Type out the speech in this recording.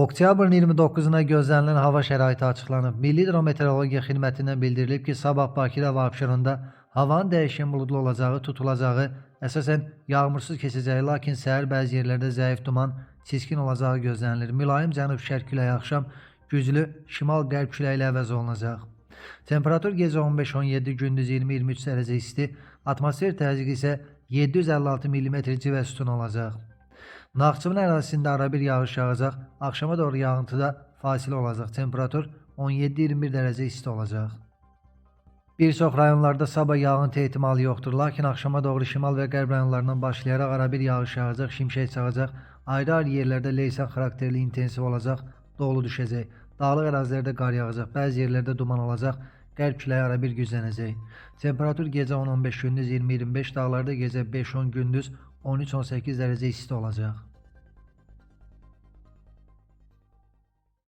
Oktyabrın 29'una gözlənilən hava şəraiti açıqlanıb. Milli Hidrometeorologiya Xidmətindən bildirilib ki, sabah Bakıda və Abşeronda havanın dəyişkən buludlu olacağı, tutulacağı, əsasən yağmursuz keçəcəyi, lakin səhər bəzi yerlərdə zəif duman, çiskin olacağı gözlənilir. Mülayim cənub-şərq küləyi axşam güclü şimal-qərb küləyi ilə əvəz olunacaq. Temperatur gecə 15-17, gündüz 20-23 dərəcə isti, atmosfer təzyiqi isə 756 mm civə sütun olacaq. Naxçıvan ərazisində arabir yağış yağacaq, axşama doğru yağıntıda fasilə olacaq. Temperatur 17-21 dərəcə isti olacaq. Bir çox rayonlarda sabah yağıntı ehtimalı yoxdur, lakin axşama doğru şimal və qərb rayonlarından başlayaraq arabir yağış yağacaq, şimşək çağacaq, ayrı-ayrı yerlərdə leysan xarakterli intensiv olacaq, dolu düşəcək. Dağlıq ərazilərdə qar yağacaq, bəzi yerlərdə duman olacaq, qərb küləyi arabir güclənəcək. Temperatur gecə 10-15, gündüz 20-25, dağlarda gecə 5-10, gündüz 13-18 dərəcə isti olacaq.